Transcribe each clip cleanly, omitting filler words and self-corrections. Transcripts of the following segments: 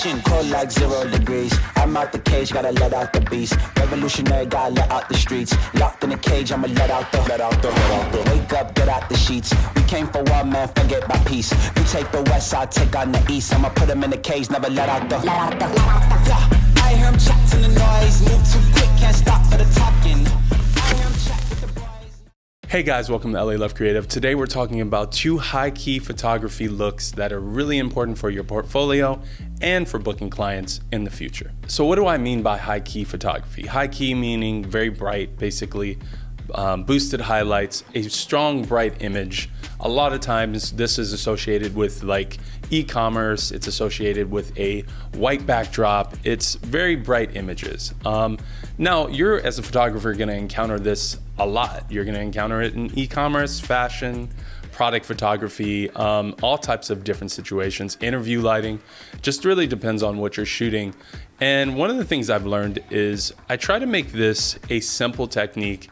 Ocean cold like 0 degrees. I'm out the cage, gotta let out the beast. Revolutionary, gotta let out the streets. Locked in a cage, I'ma let out the. Wake up, get out the sheets. We came for war, man, forget my peace. You take the west, I'll take on the east. I'ma put him in the cage, never let out the. Yeah. I hear him chat to the noise. Move too quick, can't stop for the talking. I hear him chat with the boys. Hey guys, welcome to LA Love Creative. Today we're talking about 2 high-key photography looks that are really important for your portfolio and for booking clients in the future. So what do I mean by high-key photography? High-key meaning very bright, basically boosted highlights, a strong bright image. A lot of times this is associated with like e-commerce, it's associated with a white backdrop, it's very bright images. Now you're, as a photographer, gonna encounter this a lot. You're gonna encounter it in e-commerce, fashion, product photography, all types of different situations, interview lighting, just really depends on what you're shooting. And one of the things I've learned is I try to make this a simple technique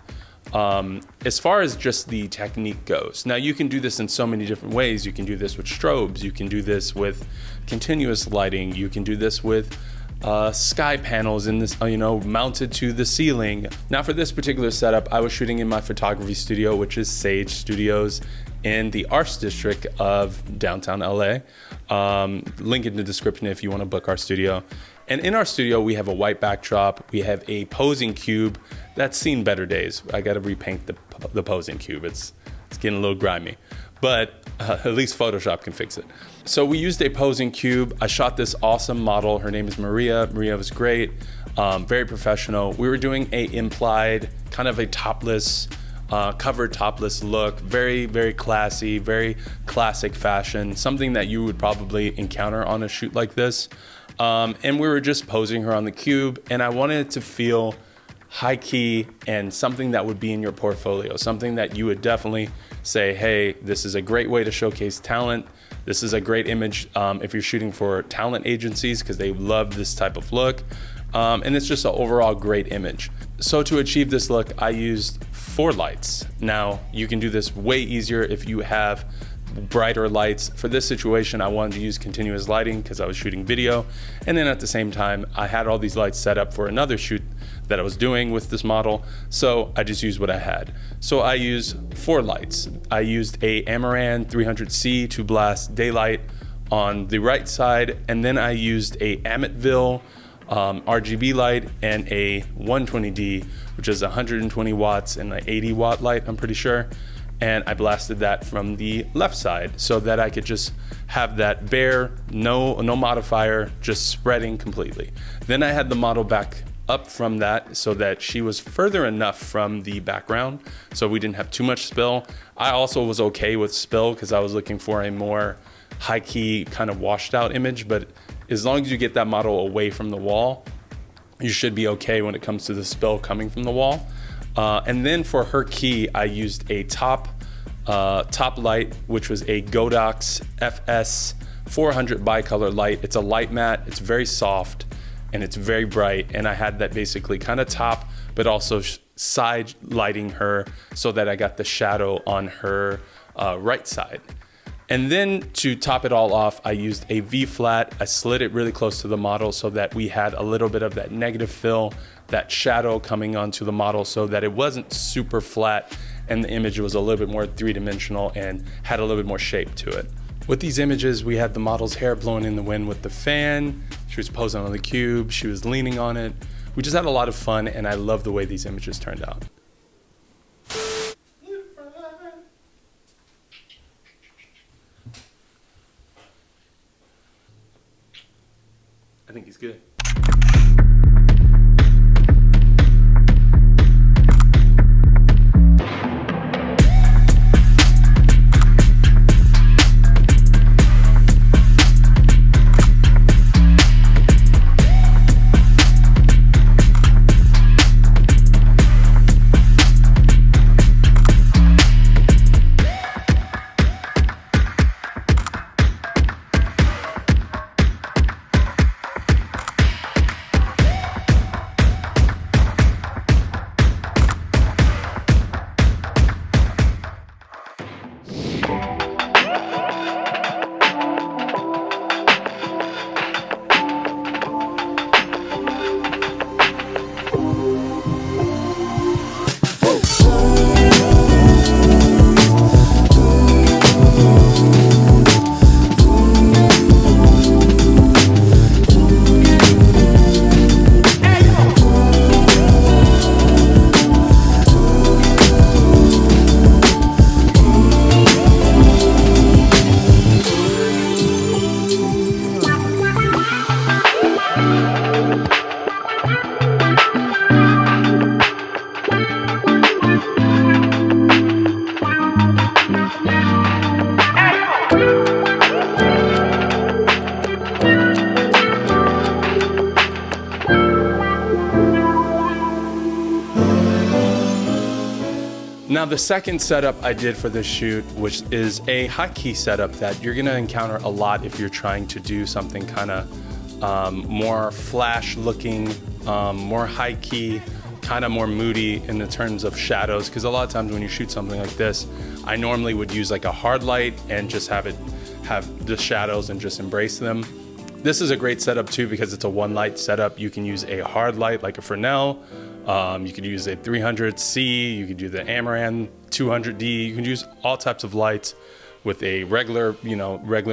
as far as just the technique goes. Now you can do this in so many different ways. You can do this with strobes, you can do this with continuous lighting, you can do this with sky panels in this, mounted to the ceiling. Now for this particular setup, I was shooting in my photography studio, which is Sage Studios in the Arts District of downtown LA. Link in the description if you want to book our studio. And in our studio, we have a white backdrop. We have a posing cube that's seen better days. I got to repaint the posing cube. It's getting a little grimy, but at least Photoshop can fix it. So we used a posing cube. I shot this awesome model. Her name is Maria. Maria was great, very professional. We were doing a implied, kind of a topless, covered topless look, very, very classy, very classic fashion, something that you would probably encounter on a shoot like this. And we were just posing her on the cube, and I wanted it to feel high key and something that would be in your portfolio, something that you would definitely say, hey, this is a great way to showcase talent. This is a great image if you're shooting for talent agencies because they love this type of look. And it's just an overall great image. So to achieve this look, I used 4 lights. Now you can do this way easier if you have brighter lights. For this situation, I wanted to use continuous lighting because I was shooting video. And then at the same time, I had all these lights set up for another shoot that I was doing with this model. So I just used what I had. So I used 4 lights. I used a Amaran 300C to blast daylight on the right side. And then I used a Amityville RGB light and a 120D, which is 120 watts and an 80 watt light, I'm pretty sure. And I blasted that from the left side so that I could just have that bare, no modifier, just spreading completely. Then I had the model back up from that so that she was further enough from the background so we didn't have too much spill. I also was okay with spill because I was looking for a more high-key kind of washed out image, but as long as you get that model away from the wall, you should be okay when it comes to the spill coming from the wall. And then for her key, I used a top light, which was a Godox FS 400 bicolor light. It's a light matte, it's very soft, and it's very bright. And I had that basically kind of top, but also side lighting her so that I got the shadow on her right side. And then to top it all off, I used a V-flat. I slid it really close to the model so that we had a little bit of that negative fill, that shadow coming onto the model so that it wasn't super flat and the image was a little bit more 3-dimensional and had a little bit more shape to it. With these images, we had the model's hair blowing in the wind with the fan. She was posing on the cube. She was leaning on it. We just had a lot of fun, and I love the way these images turned out. I think he's good. Now the second setup I did for this shoot, which is a high key setup that you're gonna encounter a lot if you're trying to do something kind of more flash looking, more high key, kind of more moody in the terms of shadows. Because a lot of times when you shoot something like this, I normally would use like a hard light and just have the shadows and just embrace them. This is a great setup too because it's a one light setup. You can use a hard light like a Fresnel. You could use a 300C, you could do the Amaran 200D, you can use all types of lights with a regular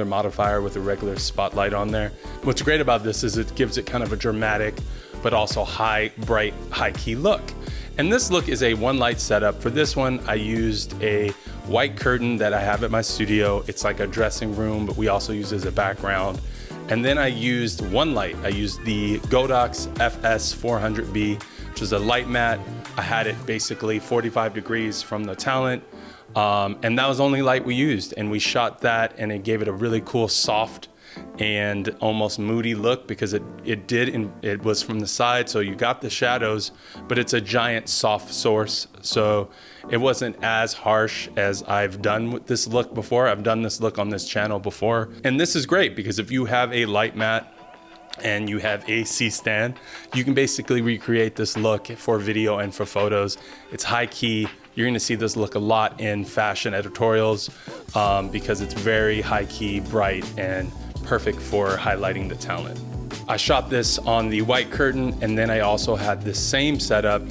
modifier with a regular spotlight on there. What's great about this is it gives it kind of a dramatic, but also bright, high key look. And this look is a one light setup. For this one, I used a white curtain that I have at my studio. It's like a dressing room, but we also use it as a background. And then I used one light. I used the Godox FS400B, which is a light mat. I had it basically 45 degrees from the talent. And that was the only light we used. And we shot that and it gave it a really cool, soft and almost moody look because it was from the side. So you got the shadows, but it's a giant soft source. So it wasn't as harsh as I've done with this look before. I've done this look on this channel before. And this is great because if you have a light mat and you have a C-stand, you can basically recreate this look for video and for photos. It's high key. You're gonna see this look a lot in fashion editorials because it's very high key, bright, and perfect for highlighting the talent. I shot this on the white curtain, and then I also had the same setup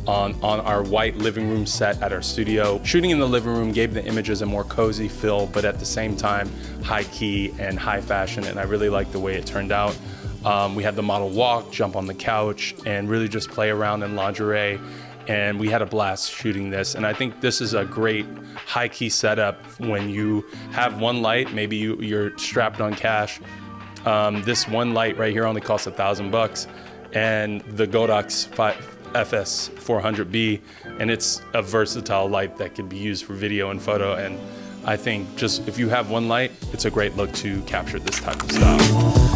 on our white living room set at our studio. Shooting in the living room gave the images a more cozy feel, but at the same time, high key and high fashion, and I really liked the way it turned out. We had the model walk, jump on the couch, and really just play around in lingerie. And we had a blast shooting this. And I think this is a great high key setup when you have one light, maybe you're strapped on cash. This one light right here only costs $1,000 and the Godox FS400B, and it's a versatile light that can be used for video and photo. And I think just if you have one light, it's a great look to capture this type of style.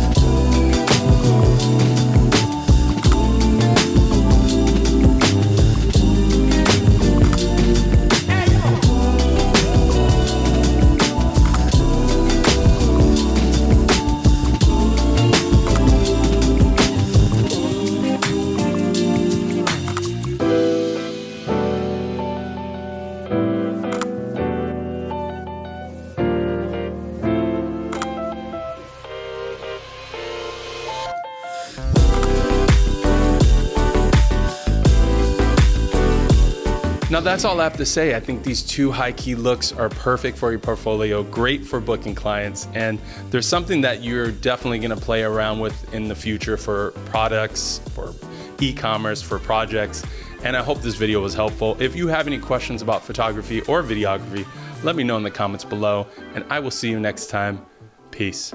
Now that's all I have to say. I think these two high key looks are perfect for your portfolio, great for booking clients, and there's something that you're definitely gonna play around with in the future for products, for e-commerce, for projects, and I hope this video was helpful. If you have any questions about photography or videography, let me know in the comments below, and I will see you next time. Peace.